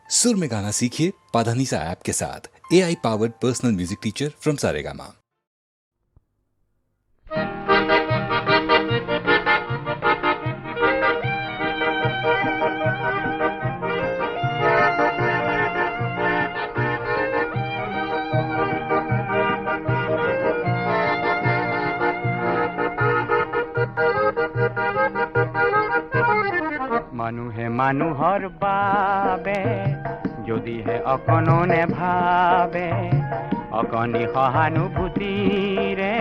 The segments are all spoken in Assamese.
सुर में गाना सीखिए पाधानीसा ऐप के साथ। AI powered personal music teacher from Saregama. মানুহে মানুহৰ বাবে যদিহে অকণনে ভাবে, অকণি সহানুভূতিৰে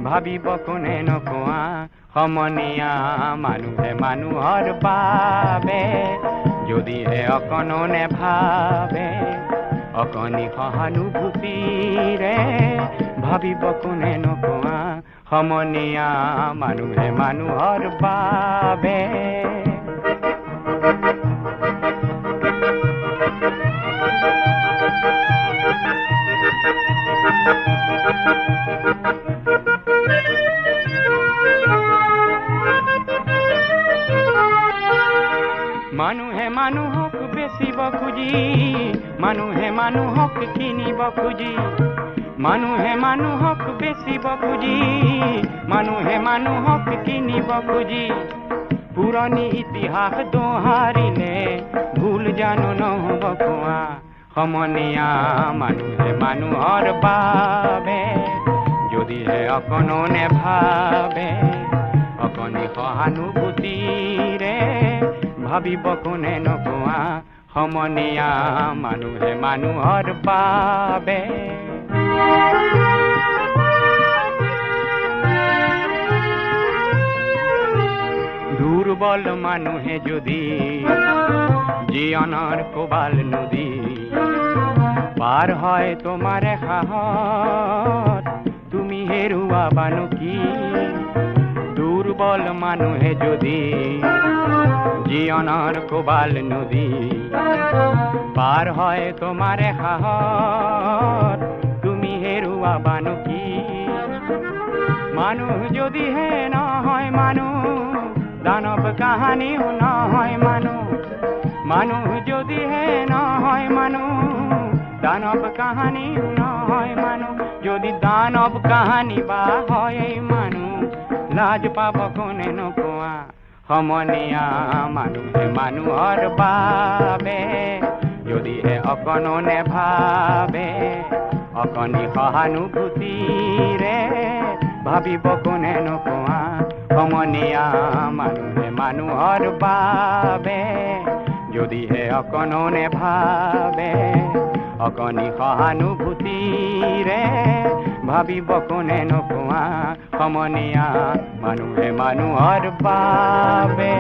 ভাবিব কোনে নকোৱা সমনীয়া। মানুহে মানুহৰ বাবে যদিহে অকণনে ভাবে, অকণি সহানুভূতিৰে ভাবিব কোনে নকোৱা সমনীয়া। মানুহে মানুহৰ বাবে মানুহে মানুহক বেচিব খুজি, মানুহে মানুহক কিনিব খুজি, মানুহে মানুহক বেচিব খুজি, মানুহে মানুহক কিনিব খুজি। পুৰণি ইতিহাস দোহাৰিলে ভুল জানো নহ'ব কোৱা সমনীয়া। মানুহে মানুহৰ বাবে যদিহে অকণনে ভাবে, অকণি সহানুভূতিৰে ভাবিব কোনে নকোৱা সমনীয়া। মানুহে মানুহৰ বাবে দুৰ্বল মানুহে যদি জীৱনৰ কোবাল নদী পাৰ হয় তোমাৰ সাহত, তুমি হেৰুৱাবানো কি? দুৰ্বল মানুহে যদি জীৱনৰ কোবাল নদী পাৰ হয় তোমাৰ সাহত, তুমি হেৰুৱাবানো কি? মানুহ যদিহে নহয় মানুহ, দানৱ কাহানিও নহয় মানুহ। মানুহ যদিহে নহয় মানুহ, দানৱ কাহানিও নহয় মানুহ। যদি দানৱ কাহানি বা হয় মানুহ, লাজ পাব কোনে নকোৱা সমনীয়া। মানুহে মানুহৰ বাবে যদিহে অকণনে ভাবে, অকণি সহানুভূতিৰে ভাবিব কোনে নকোৱা সমনীয়া। মানুহে মানুহৰ বাবে যদিহে অকণনে ভাবে, অকণি সহানুভূতিৰে ভাবিব কোনে নকোৱা সমনীয়া। মানুহে মানুহৰ বাবে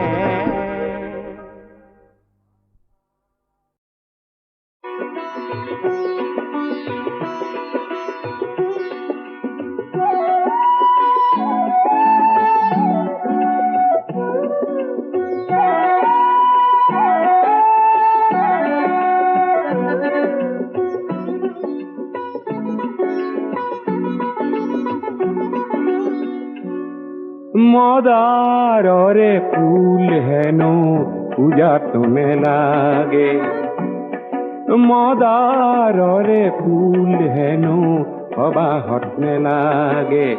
মদাৰৰে ফুল হেনো পূজাত নেলাগে, মদাৰৰে ফুল হেনো সবাহত নেলাগে।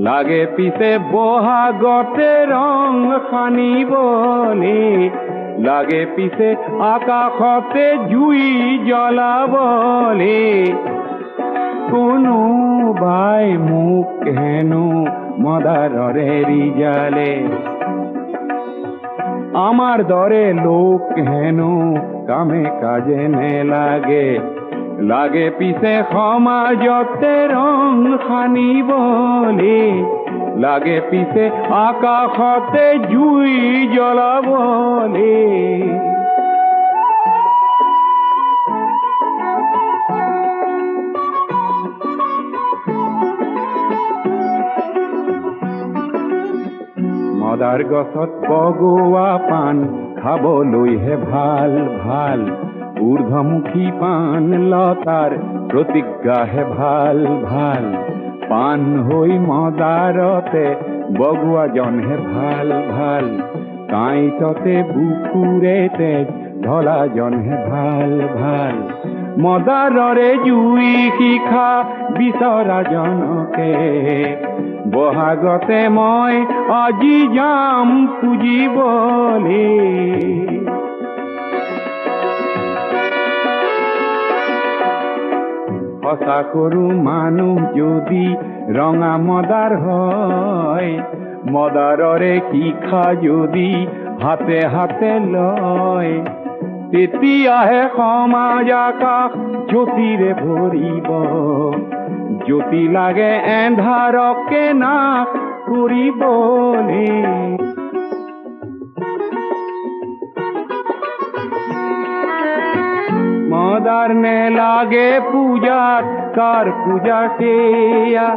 লাগে পিছে বহাগতে ৰং সানিবলে, লাগে পিছে আকাশতে জুই জ্বলাবলে। কোনোবাই মোক হেনো মদাৰৰে ৰিজালে, আমাৰ দৰে লোক হেনো কামে কাজে নেলাগে। লাগে পিছে সমাজতে ৰং সানিবলে, লাগে পিছে আকাশতে জুই জ্বলাবলে। মদাৰ গছত বগোৱা পাণ খাবলৈহে ভাল ভাল, ঊৰ্ধ্বমুখী পাণ লতাৰ প্ৰতিজ্ঞাহে ভাল ভাল। পাণ হৈ মদাৰতে বগোৱাজনহে ভাল ভাল, কাঁইটতে বুকুৰে তেজ ধলাজনহে ভাল ভাল মদাৰৰে জুই শিখা বিচৰা জনকে বহাগতে মই আজি যাম পুজিবলে সঁচা কৰো মানুহ যদি ৰঙা মদাৰ হয় মদাৰৰে শিখা যদি হাতে হাতে লয় তেতিয়াহে সমাজ আকাশ জ্যোতিৰে ভৰিব জ্যোতি লাগে এন্ধাৰকে নাশ কৰিবলে মদার নে লাগে পূজাত কার পূজা সেয়া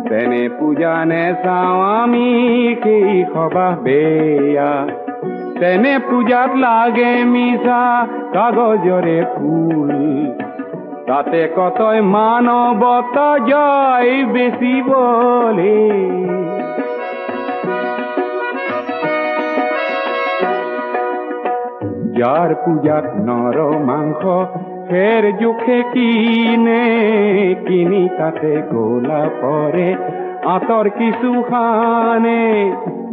তেনে পূজা নে চাওঁ আমি সেই সবাহ বেয়া তেনে পূজাত লাগে মিছা কাগজৰে ফুল তাতে কতই মানৱতা যায় বেচিবলে যার পূজাত নর মাংস ফের জোখে কিনি তাতে গোলা পরে আতর কিছু খানে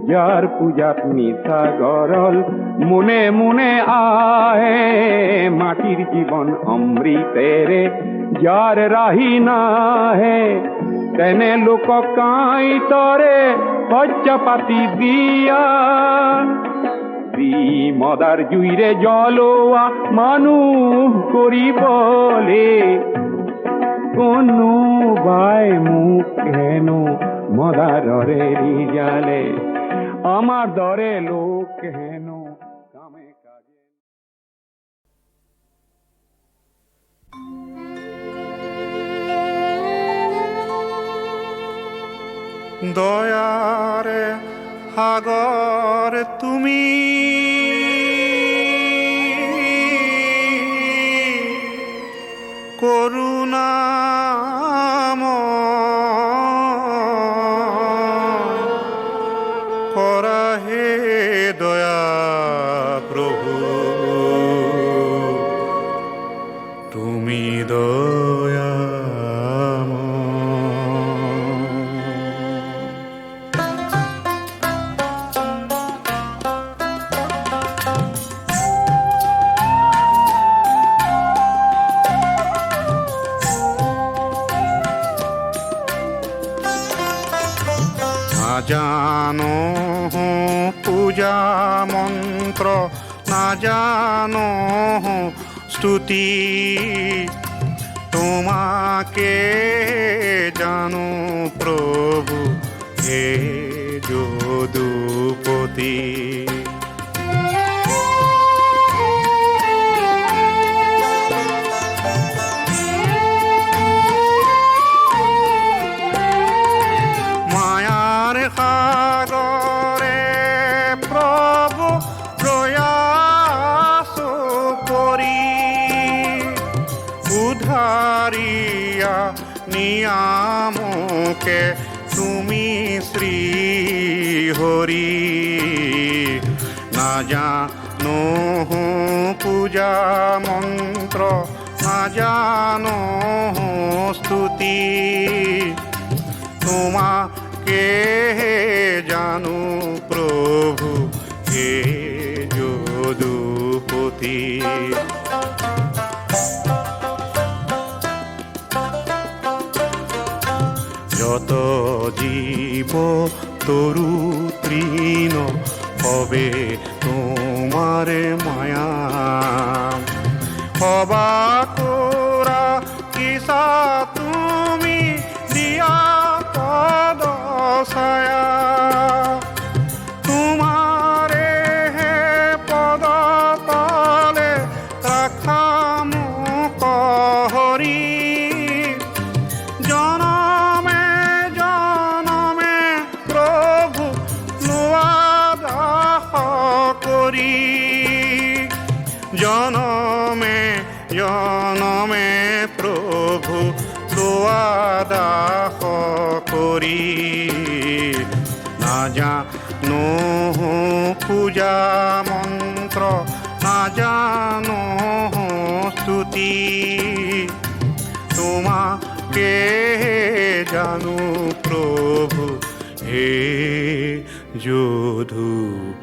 যার পূজাত মিছা গরল মনে মনে আহে মাটির জীবন অমৃতেরে যার রাহি নাহে তেনে লোক কাই তরে শয্যা পাতি দিয়া মদার জুইরে জ্বলোয়া মানুষ কৰিবলে কোনো বাই মোক হেনো মদাৰৰে ৰিজালে আমার দরে লোক হেনো কামে কাজে দয়ারে সাগর তুমি করুণাময় করা হে দয়া প্রভু তুমি জানো পূজা মন্ত্র না জানো স্তুতি তোমাকে জানো প্রভু হে যদুপতি সাগরে প্রভু প্রয়াস করি উদ্ধারিয়া নিয়ামকে তুমি শ্রী হরি না জানো পূজা মন্ত্র না জানো স্তুতি তোমা কে জানু প্রভু হে যদুপতি যত জীব তরু তৃণ হবে তোমার মায়া হবা তোরা কিসা তুমি দিয়া ছায়া তোমারে হে পদ তলে রাখাম কহরি জনমে জনমে প্রভু লোয়া দাহ করি জনমে জনমে প্রভু লোয়া দাহ করি না জানো পূজা মন্ত্র না জানো স্তুতি তোমাকে জানো প্রভু হে যদুপতি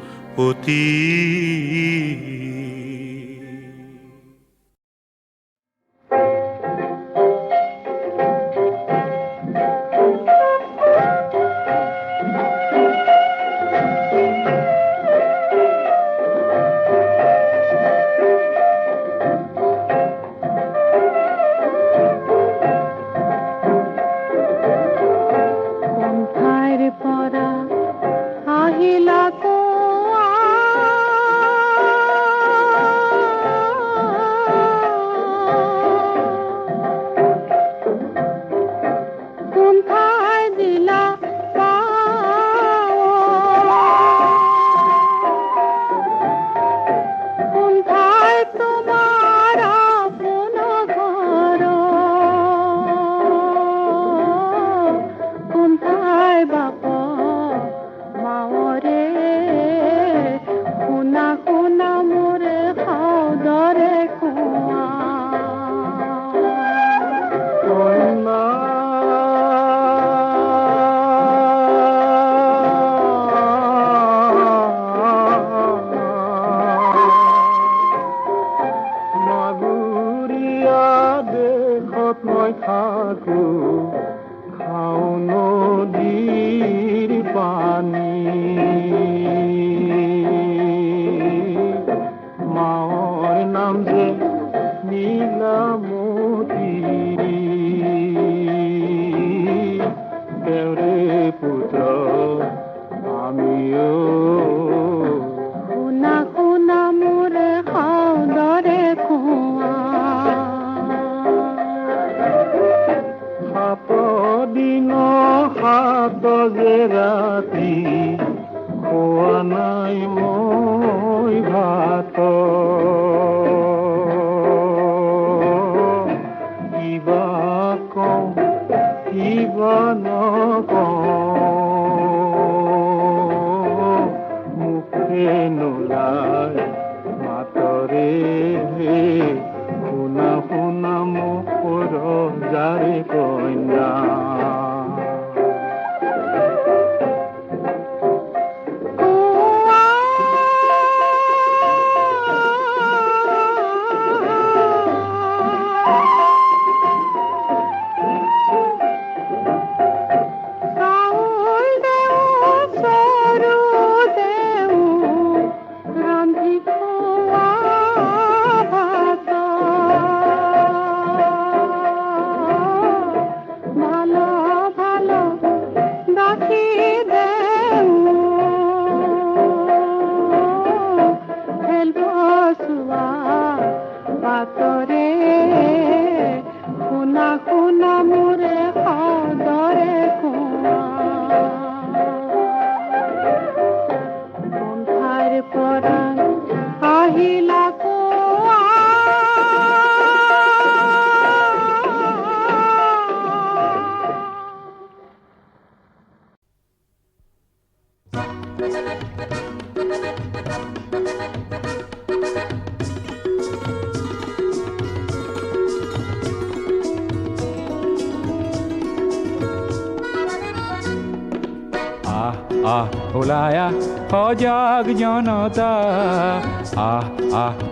ওলায়া সজাগ জনতা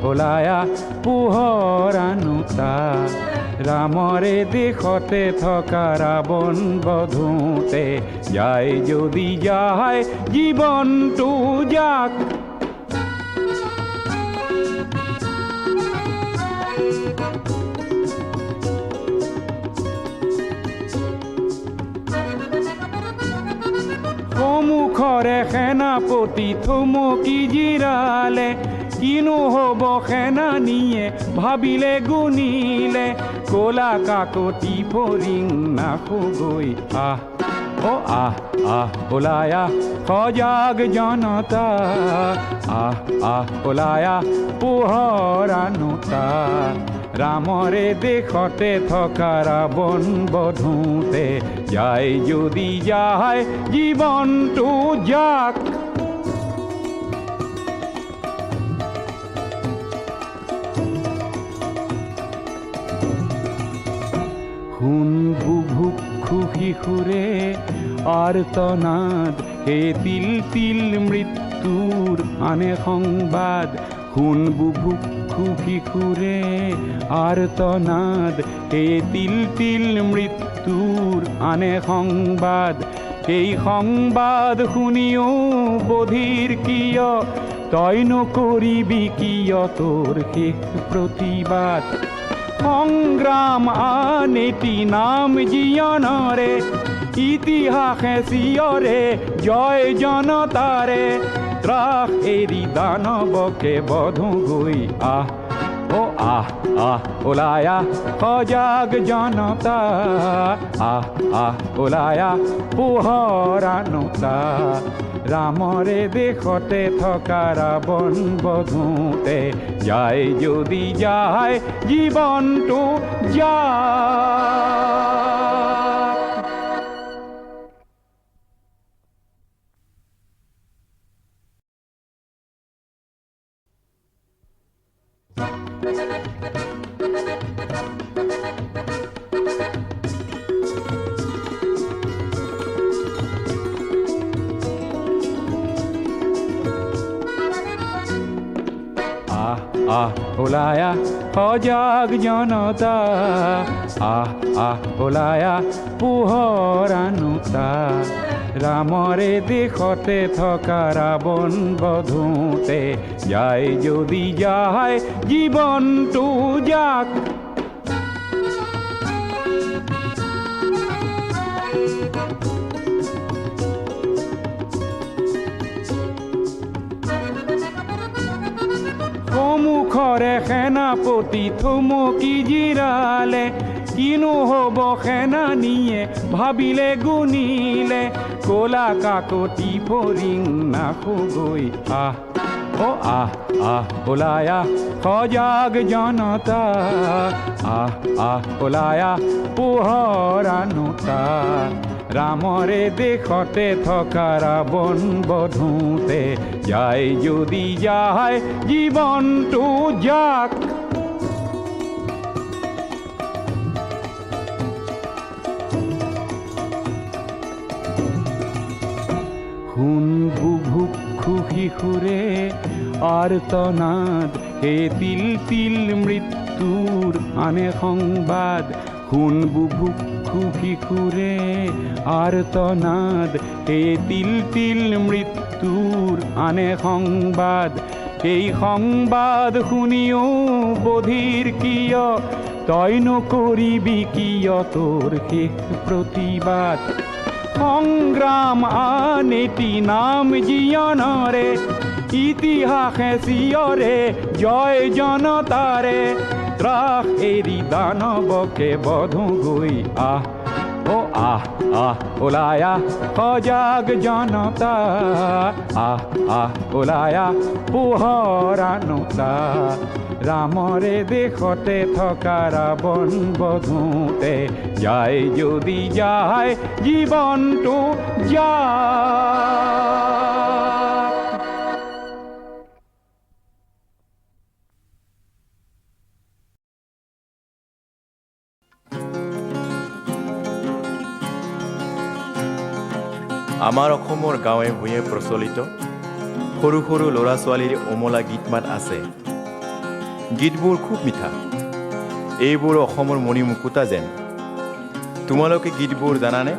ওলায়া পোহৰ আনুতা ৰামৰে দেশতে থকা ৰাৱণ বধোতে যায় যদি যায় জীৱনটো যাক মুখৰে সেনাপতি থমকি জিৰালে কিনো হ'ব সেনানীয়ে ভাবিলে গুণিলে কলা কাকতি ফৰিং নাখগৈ ওলায়া সজাগ জনতা ওলায়া পোহৰ আনুতা ৰামৰে দেশতে থকা ৰাৱণ বধোতে যায় যদি যায় জীৱনটো যাক সুৰে আৰ্তনাদ হে তিল তিল মৃত্যুৰ আনে সংবাদ শুন বুভুক্ষু কিশোৰে আৰ্তনাদ হে তিল তিল মৃত্যুৰ আনে সংবাদ এই সংবাদ শুনিও বধিৰ কিয় তই নকৰিবি কিয় তোৰ শেষ প্ৰতিবাদ সংগ্ৰাম আন এটি নাম জীৱনৰে ইতিহাসে চিঞৰে জয় জনতাৰে ত্ৰাস এৰি দানৱকে বধো গৈ আহ ও আহ আহ ওলাই আহ সজাগ জনতা আহ আহ ওলাই আহ পোহৰানুতা ৰামৰে দেশতে থকা ৰাৱণ বধোতে যায় যদি যায় জীৱনটো যায় আহ ওলাই আহ সজাগ জনতা আহ আহ ওলাই আহ পোহৰানুতা ৰামৰে দেশতে থকা ৰাৱণ বধোতে যায় যদি যায় জীৱনটো যাক মুখৰে সেনাপতি থমকি জিৰালে কিনো হ'ব সেনানীয়ে ভাবিলে গুণিলে কলা কাকতি ফৰিং নাখো গৈ আহ ও আহ আহ ওলাই আহ সজাগ জনতা আহ আহ ওলাই আহ পোহৰানুতা ৰামৰে দেশতে থকা ৰাৱণ বধোতে যায় যদি যায় জীৱনটো যাক শুন বুভুক্ষু শিশুৰে আৰ্তনাদ হে তিল তিল মৃত্যুৰ আনে সংবাদ শুন বুভুক্ষু শিশুৰে আৰ্তনাদ হে তিল তিল মৃত্যুৰ আনে সংবাদ এই সংবাদ শুনিও বধিৰ কিয় তই নকৰিবি কিয় তোৰ শেষ প্ৰতিবাদ সংগ্ৰাম আন এটি নাম জীৱনৰে ইতিহাসে চিঞৰে জয় জনতাৰে ত্ৰাস এৰি দানৱকে বধো গৈ আহ ও আহ আহ ওলাই আহ সজাগ জনতা আহ আহ ওলাই আহ পোহৰানুতা ৰামৰে দেশতে থকা ৰাৱণ বধোতে যায় যদি যায় জীৱনটো যায় আমাৰ অসমৰ গাঁৱে ভূঞে প্ৰচলিত সৰু সৰু ল'ৰা ছোৱালীৰ অমলা গীত মাত আছে। গীতবোৰ খুব মিঠা। এইবোৰ অসমৰ মণিমুকুতা যেন। তোমালোকে গীতবোৰ জানানে?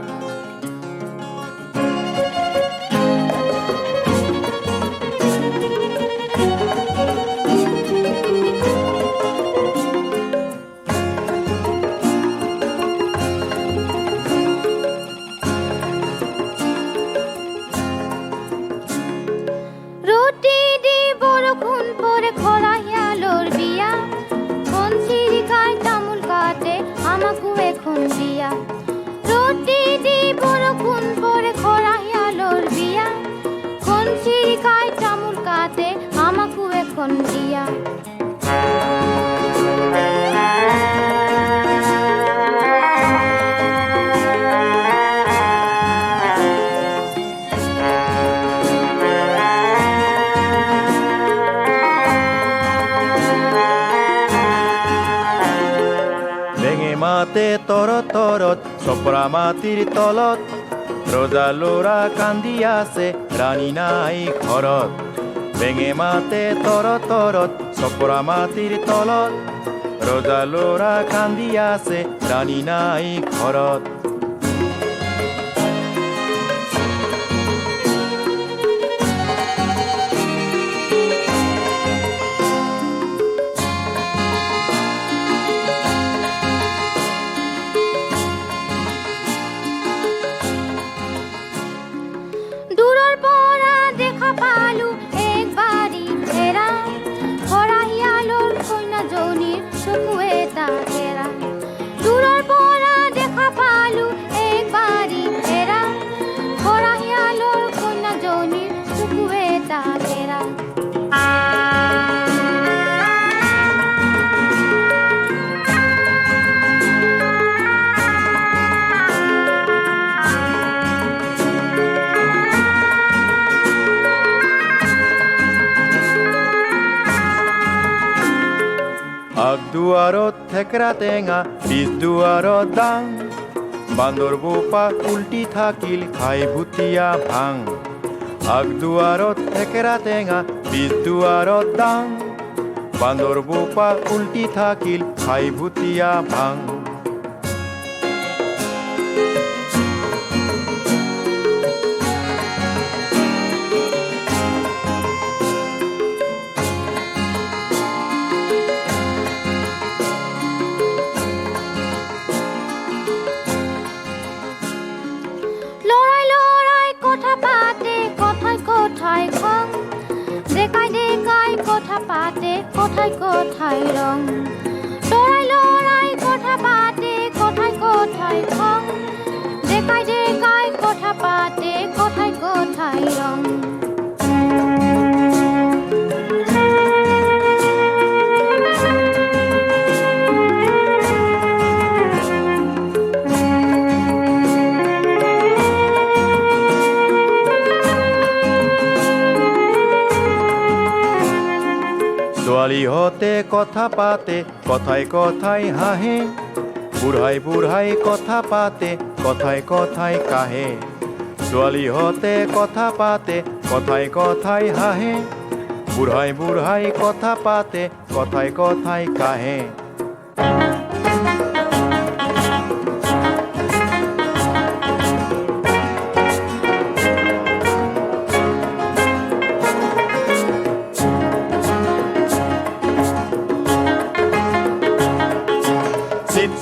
মাতে তৰত তৰত চপৰা মাটিৰ তলত ৰজা ল'ৰা কান্দি আছে ৰাণী নাই ঘৰত বেঙে মাতে তৰত তৰত চপৰা মাটিৰ তলত ৰজা ল'ৰা কান্দি আছে ৰাণী নাই ঘৰত দূৰৰ পৰা দেখা পালো এক বাৰী ঘেৰা ভৰা শিয়ালৰ কন্যাজনীৰ চকু এটা ঘেৰা দূৰৰ পৰা দেখা পালো এক বাৰী ঘেৰা ভৰা শিয়ালৰ কন্যাজনীৰ চকু এটা ঘেৰা আগদুৱাৰত থেকেৰা টেঙা পিছ দুৱাৰত দাং বান্দৰ বোপা উল্টি থাকিল খাই ভুটীয়া ভাং আগদুৱাৰত থেকেৰা টেঙা পিছ দুৱাৰত দাং বান্দৰ বোপা উল্টি থাকিল খাই ভুটীয়া ভাং লৰাই লৰাই কথা পাতে কথাই কথাই খং ডেকাই ডেকাই কথা পাতে কথাই কথাই ৰং লৰাই লৰাই কথা পাতে কথাই কথাই খং ডেকাই ডেকাই কথা পাতে কথাই কথাই ৰং ছোৱালীহঁতে কথা পাতে কথাই কথাই হাঁহে বুঢ়াই বুঢ়াই কথা পাতে কথাই কথাই কাহে ছোৱালীহঁতে কথা পাতে কথাই কথাই হাঁহে বুঢ়াই বুঢ়াই কথা পাতে কথাই কথাই কাহে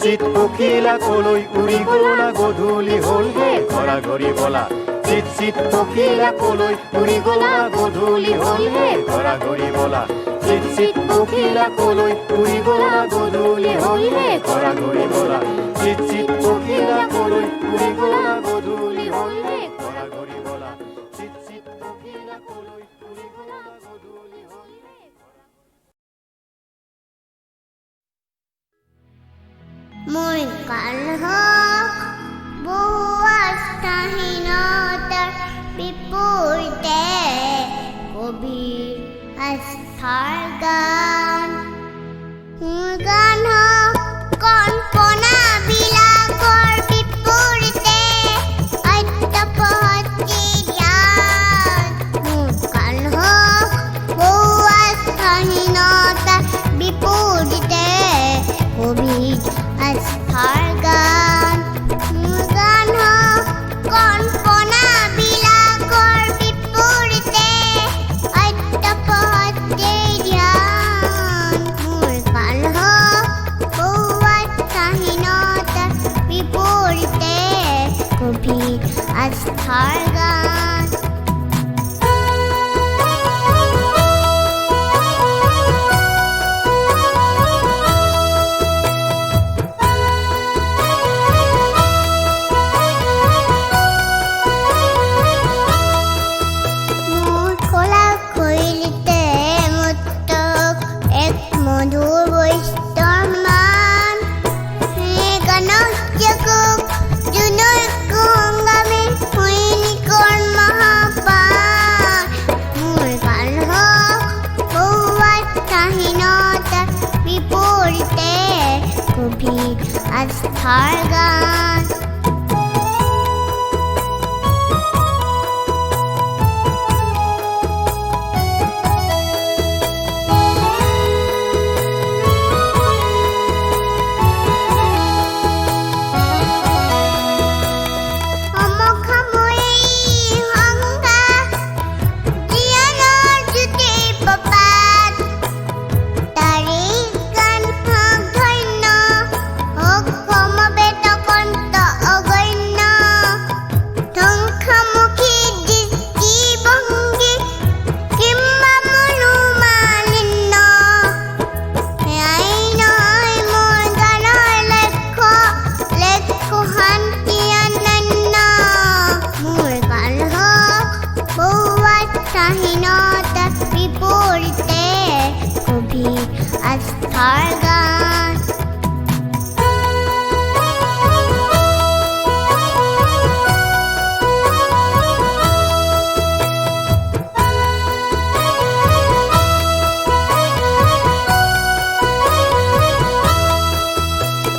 চিট পখিলা কলৈ উৰি গলা গধূলি হ'ল হে ঘৰা ঘৰি বলা চিট পখিলা কলৈ উৰি গলা গধূলি হ'ল হে ঘৰা ঘৰি বলা চিট পখিলা কলৈ উৰি গলা গধূলি হ'ল হে ঘৰা ঘৰি বলা চিট পখিলা কলৈ উৰি গলা গধূলি হ'ল হে ঘৰা ঘৰি বলা চিট পখিলা কলৈ উৰি গলা গধূলি হ'ল হে মোৰ কাল হওক বহু আস্থাহীনতাৰ বিপৰীতে গভীৰ আস্থাৰ গান মোৰ গান হওক কল্পনাবিলাকৰ বিপৰীতে আত্মপহতি জ্ঞান মোৰ কাল হওক বহু আস্থাহীনতাৰ বিপৰীতে গভীৰ আস্থাৰ গান মোৰ গান হওক কল্পনাবিলাকৰ বিপৰীতে আত্মপহতি ধ্যান মোৰ গান হওক বহু আস্থাহীনতাৰ বিপৰীতে গভীৰ আস্থাৰ গান জুনুৰ সংগ্ৰামী সৈনিকৰ আস্থার গান আস্থার গান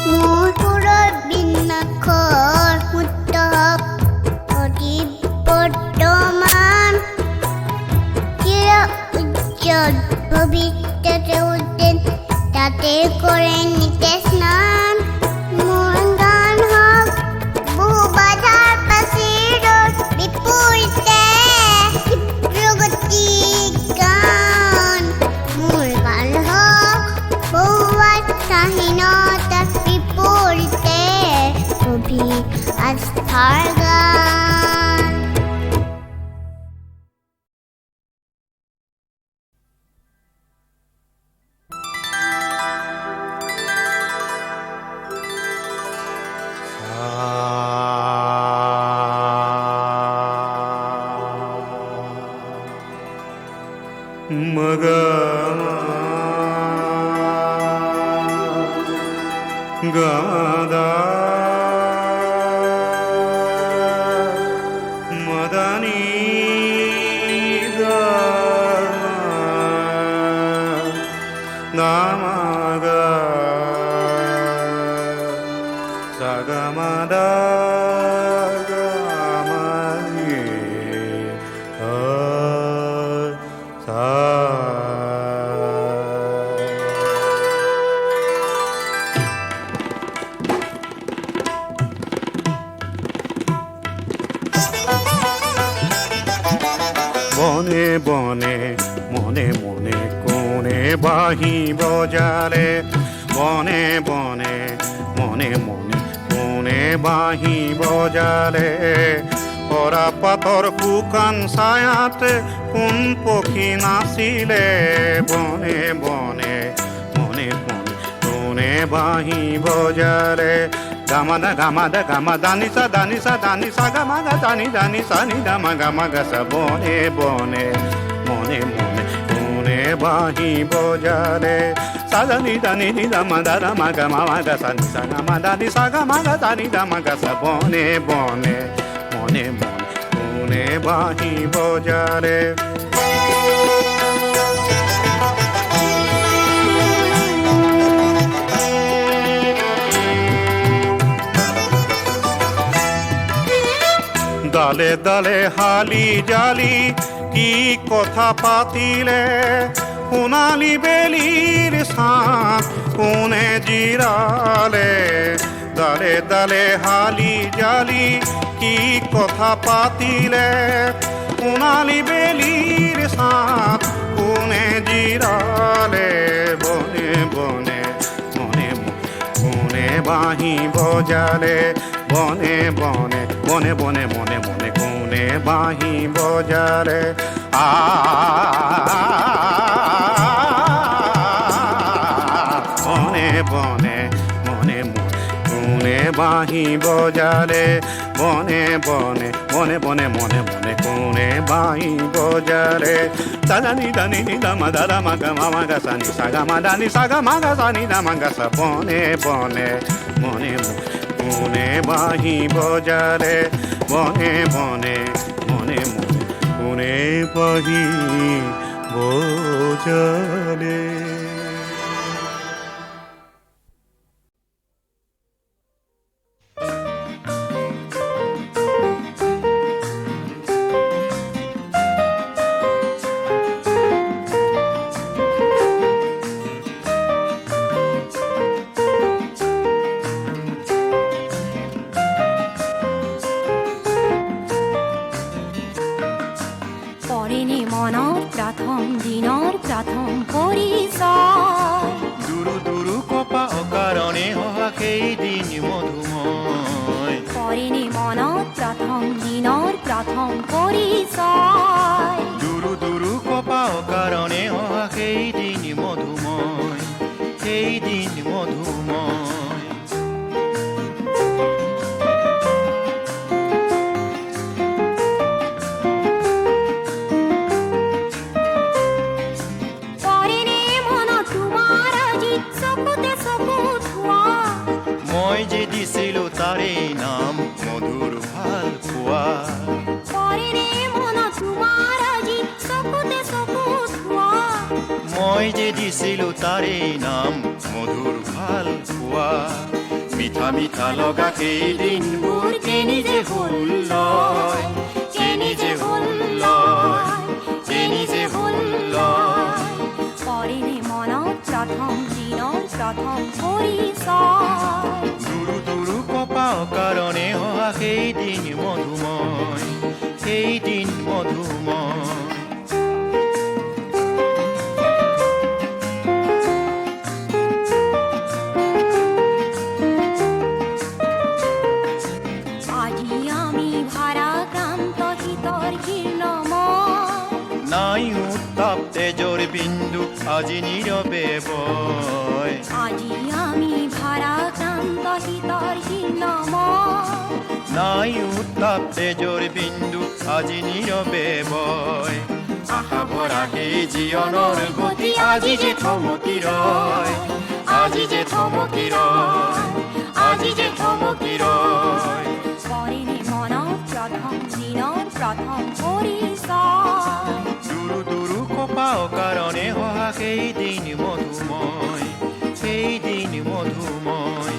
মোহর বিনাক্ষর মুক্তব অতীত বর্তমান চির উজ্জ্বল ভবিষ্যতে উদ্দিন তাতে করে নিতে স্নান মন গান হোক বহু বাধার পাশে রোজ বিপরীতে প্রগতি গান মোর গান হোক বহু আস্থাহীনতার বিপরীতে গভীর আস্থার গান মগা গাদা মদনী নামাগা সাগমদা বনে বনে মনে মনে কোণে বাহি বজালে বনে বনে মনে মনে কোণে বাহি বজালে পরা পাথর শুকান ছায়াতে কোন পক্ষী নাচিলে বনে বনে মনে মনে কোণে বাহি বজালে গামাদা গামাদা গামা দানিসা দানিসা দানিসা গামাগা দানি দানি সানি দামা গামাগা সা বনে বনে মনে মনে কোনে বাহি বজারে সাদানি দানি নি দামা দাদা মাগা মাগা সানি সা গামা দানি সা গামাগা দানি দামাগা সা বনে বনে মনে মনে কোনে বাহি বজারে দালে দালে হালি জালি কি কথা পাতিলে সোণালী বেলিৰ ছাঁ কোনে জিৰালে দালে দালে হালি জালি কি কথা পাতিলে সোণালী বেলিৰ ছাঁ কোনে জিৰালে বনে বনে মনে কোনে বাঁহী বজালে বনে বনে বনে বনে মনে মনে কোনে বাঁহী বজালে বনে বনে মনে মনে কোনে বাঁহী বজালে বনে বনে বনে বনে মনে মনে কোনে বাঁহী বজালে দানি দানি নি দামা দাদা মাগা মামা গা সানি সাগা মা দানি সাগা মাগা সানি দামা গা সা বনে বনে মনে কোনে বাঁহী বজালে বনে বনে মনে মনে কোনে বাঁহী বজালে প্ৰথম পৰিচয় দুৰু দুৰু কপা অকাৰণে অহা সেইদিন মধুময় পৰেনে মনত প্ৰথম দিনৰ প্ৰথম পৰিচয় দুৰু দুৰু কপা অকাৰণে অহা সেইদিন মধুময় সেইদিন মধুময় পৰেনে মনত তোমাৰ আজি চকুতে চকু থোৱা মই যে দিছিলোঁ তাৰে নাম মধুৰ ভাল পোৱা পৰেনে মনত তোমাৰ আজি চকুতে চকু থোৱা মই যে দিছিলোঁ তাৰে নাম মধুৰ ভাল পোৱা মিঠা মিঠা লগা সেই দিনবোৰ কেনি যে হ'ল লয় কেনি যে হ'ল লয় কেনি যে হ'ল লয় পৰেনে মনত প্ৰথম দিনৰ প্ৰথম পৰিচয় দুৰু দুৰু কপা কাৰণে অহা সেইদিন মধুময় সেইদিন মধুময় আজি আমি ভাৰাক্ৰান্ত শীতৰ ঘীৰ্ণময় নাই উত্তাপ তেজৰ বিন্দু আজি নীৰৱে বয় আজি আমি ভাৰাক্ৰান্ত শীতৰ ঘীৰ্ণময় নাই উত্তাপ তেজৰ বিন্দু আজি নীৰৱে বয় আশা ভৰা সেই জীৱনৰ গতি আজি যে থমকি ৰয় আজি যে থমকি ৰয় আজি যে থমকি ৰয় পৰেনে মনত প্ৰথম দিনৰ প্ৰথম পৰিচয় দুৰু দুৰু কপা কাৰণে অহা সেইদিন মধুময় সেইদিন মধুময়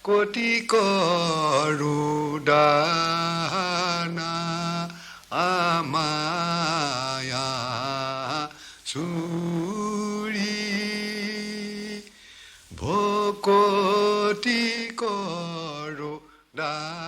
কোটি কৰুদানা আমায়া সুৰি ভকতি কৰুদানা